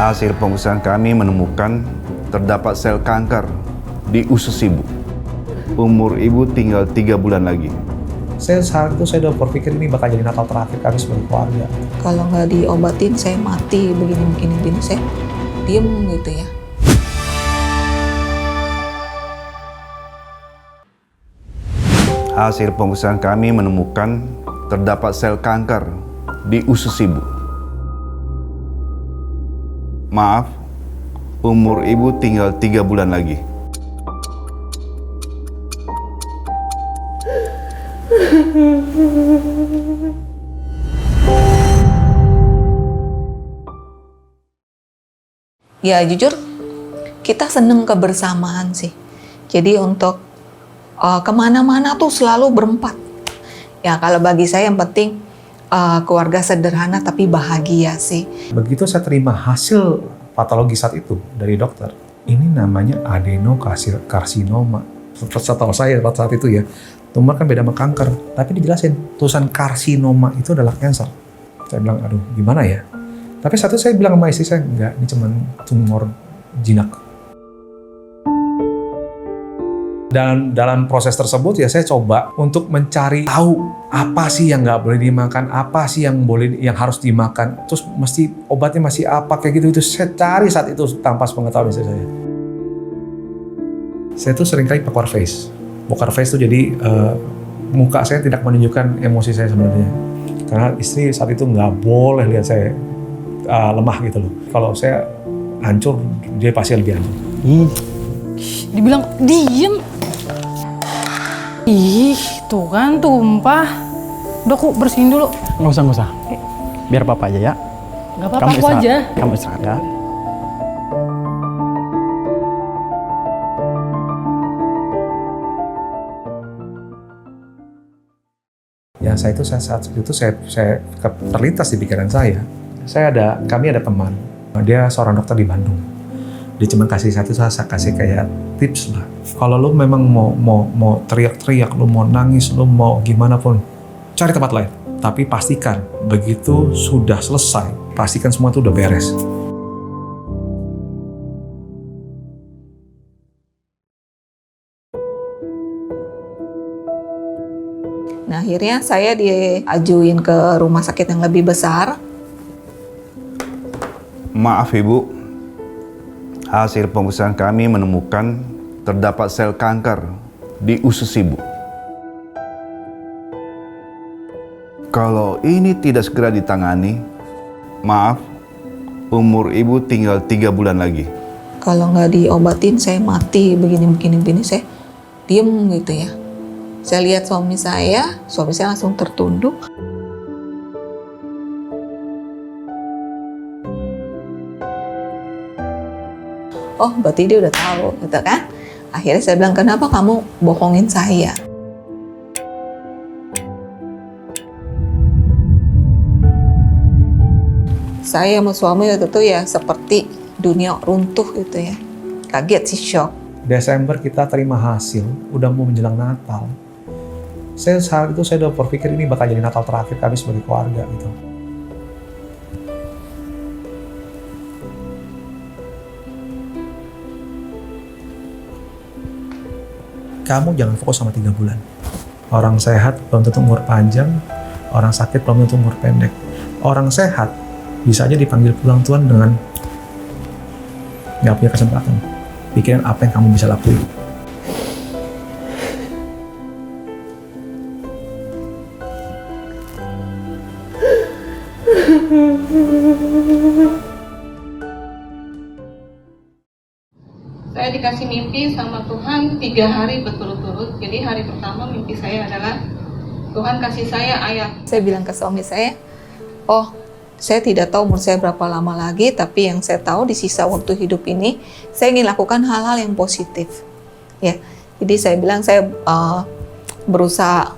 Hasil pemeriksaan kami menemukan terdapat sel kanker di usus ibu. Umur ibu tinggal 3 bulan lagi. Saat itu saya udah berpikir ini bakal jadi Natal terakhir kami sebagai keluarga. Kalau nggak diobatin saya mati begini, saya diem gitu ya. Hasil pemeriksaan kami menemukan terdapat sel kanker di usus ibu. Maaf, umur ibu tinggal 3 bulan lagi. Ya jujur, kita seneng kebersamaan sih. Jadi untuk kemana-mana tuh selalu berempat. Ya kalau bagi saya yang penting keluarga sederhana tapi bahagia sih. Begitu saya terima hasil patologi saat itu dari dokter, ini namanya adenokarsinoma. Setahu saya pada saat itu ya, tumor kan beda sama kanker, tapi dijelasin tulisan karsinoma itu adalah kanker. Saya bilang, aduh gimana ya? Tapi saat itu saya bilang sama istri saya, enggak, ini cuma tumor jinak. Dan dalam proses tersebut ya saya coba untuk mencari tahu apa sih yang nggak boleh dimakan, apa sih yang harus dimakan, terus mesti obatnya masih apa kayak gitu. Itu saya cari saat itu tanpa sepengetahuan istri saya. Saya tuh sering kali poker face. Poker face itu jadi muka saya tidak menunjukkan emosi saya sebenarnya. Karena istri saat itu nggak boleh lihat saya lemah gitu loh. Kalau saya hancur, dia pasti lebih hancur. Dibilang diem. Ih, tuh kan tumpah. Udah aku bersihin dulu. Nggak usah. Biar papa aja ya. Nggak apa-apa, aku aja. Kamu istirahat ya. Ya saat itu saya terlintas di pikiran saya. Kami ada teman. Dia seorang dokter di Bandung. Dia cuma kasih saya kasih kayak tips lah. Kalau lu memang mau teriak-teriak, lu mau nangis, lu mau gimana pun, cari tempat lain. Tapi pastikan begitu sudah selesai, pastikan semua itu udah beres. Nah akhirnya saya diajuin ke rumah sakit yang lebih besar. Maaf ibu, hasil pemeriksaan kami menemukan terdapat sel kanker di usus ibu. Kalau ini tidak segera ditangani, maaf, umur ibu tinggal 3 bulan lagi. Kalau nggak diobatin saya mati begini, saya diem gitu ya. Saya lihat suami saya langsung tertunduk. Oh, berarti dia udah tahu, gitu kan? Akhirnya saya bilang, kenapa kamu bohongin saya? Saya sama suami waktu itu ya seperti dunia runtuh gitu ya. Kaget sih, shock. Desember kita terima hasil, udah mau menjelang Natal. Saat itu saya udah berpikir ini bakal jadi Natal terakhir kami sebagai keluarga gitu. Kamu jangan fokus sama 3 bulan. Orang sehat belum tentu umur panjang, orang sakit belum tentu umur pendek. Orang sehat bisa aja dipanggil pulang Tuhan dengan nggak punya kesempatan. Pikirin apa yang kamu bisa lakuin. Saya dikasih mimpi sama Tuhan 3 hari berturut-turut. Jadi hari pertama mimpi saya adalah Tuhan kasih saya ayat. Saya bilang ke suami saya, oh saya tidak tahu umur saya berapa lama lagi, tapi yang saya tahu di sisa waktu hidup ini, saya ingin lakukan hal-hal yang positif. Ya, jadi saya bilang saya berusaha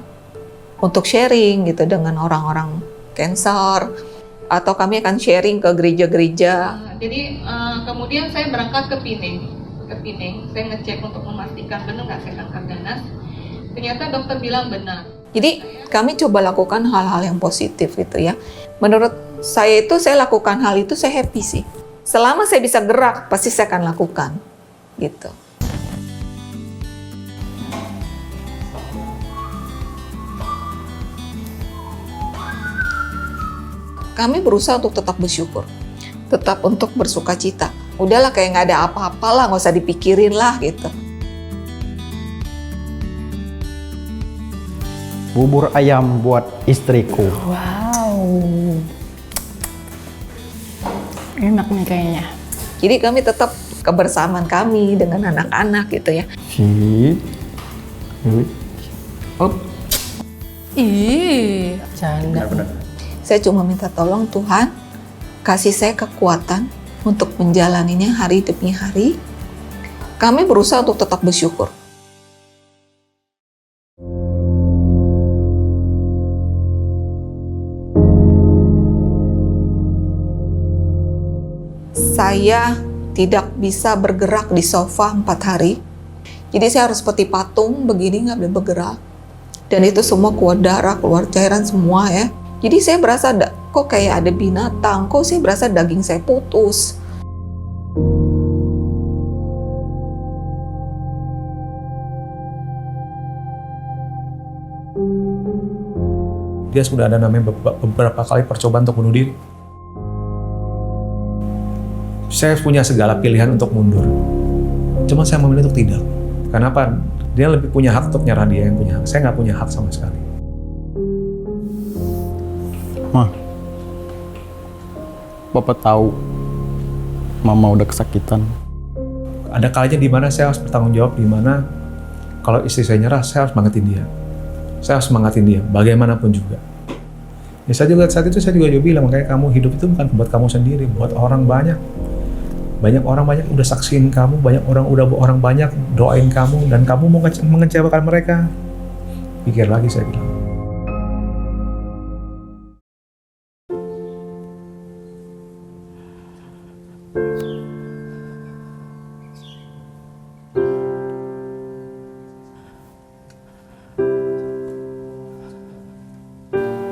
untuk sharing gitu dengan orang-orang cancer, atau kami akan sharing ke gereja-gereja. Jadi kemudian saya berangkat ke Pineng. Saya ngecek untuk memastikan benar nggak saya kanker ganas. Ternyata dokter bilang benar. Jadi kami coba lakukan hal-hal yang positif gitu ya. Menurut saya itu saya lakukan hal itu saya happy sih. Selama saya bisa gerak, pasti saya akan lakukan. Gitu. Kami berusaha untuk tetap bersyukur, tetap untuk bersuka cita. Udahlah kayak nggak ada apa-apa lah, nggak usah dipikirin lah gitu. Bubur ayam buat istriku. Wow. Enak nih kayaknya. Jadi kami tetap kebersamaan kami dengan anak-anak gitu ya. Sip. Up. Ih, canda. Saya cuma minta tolong Tuhan, kasih saya kekuatan untuk menjalaninya hari demi hari. Kami berusaha untuk tetap bersyukur. Saya tidak bisa bergerak di sofa 4 hari. Jadi saya harus seperti patung begini, nggak boleh bergerak. Dan itu semua keluar darah, keluar cairan semua ya. Jadi saya berasa kok kayak ada binatang, kok saya berasa daging saya putus. Dia sudah ada namanya beberapa kali percobaan untuk bunuh diri. Saya punya segala pilihan untuk mundur. Cuma saya memilih untuk tidak. Kenapa? Dia lebih punya hak untuk nyerah, dia yang punya hak. Saya nggak punya hak sama sekali. Ma, Bapak tahu Mama udah kesakitan. Ada kalanya di mana saya harus bertanggung jawab, di mana kalau istri saya nyerah, saya harus semangatin dia. Saya harus semangatin dia, bagaimanapun juga. Ya, saya juga saat itu saya juga bilang, makanya kamu hidup itu bukan buat kamu sendiri, buat orang banyak. Banyak orang udah saksiin kamu, banyak orang banyak doain kamu, dan kamu mau mengecewakan mereka. Pikir lagi, saya bilang.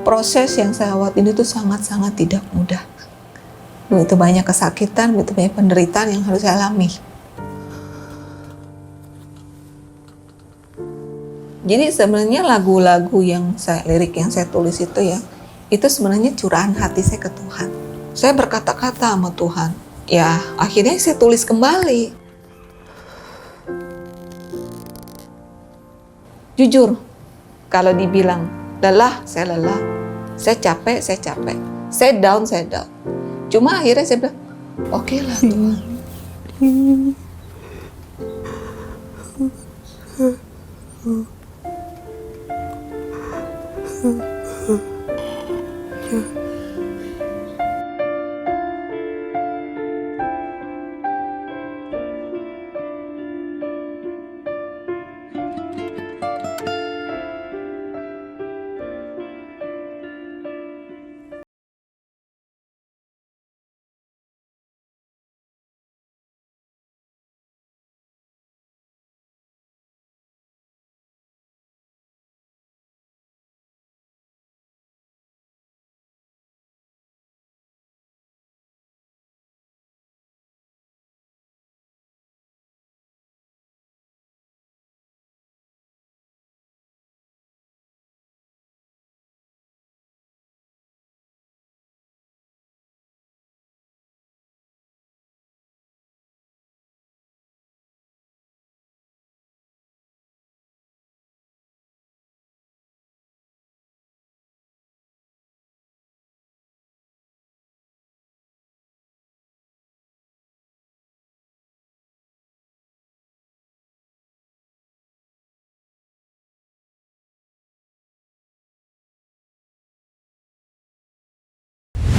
Proses yang saya lewatin itu sangat-sangat tidak mudah. Begitu banyak kesakitan, begitu banyak penderitaan yang harus saya alami. Jadi sebenarnya lagu-lagu lirik yang saya tulis itu ya, itu sebenarnya curahan hati saya ke Tuhan. Saya berkata-kata sama Tuhan. Ya, akhirnya saya tulis kembali. Jujur, kalau dibilang lelah, saya lelah. Saya capek, saya capek. Saya down, saya down. Cuma akhirnya saya bilang, oke lah Tuhan.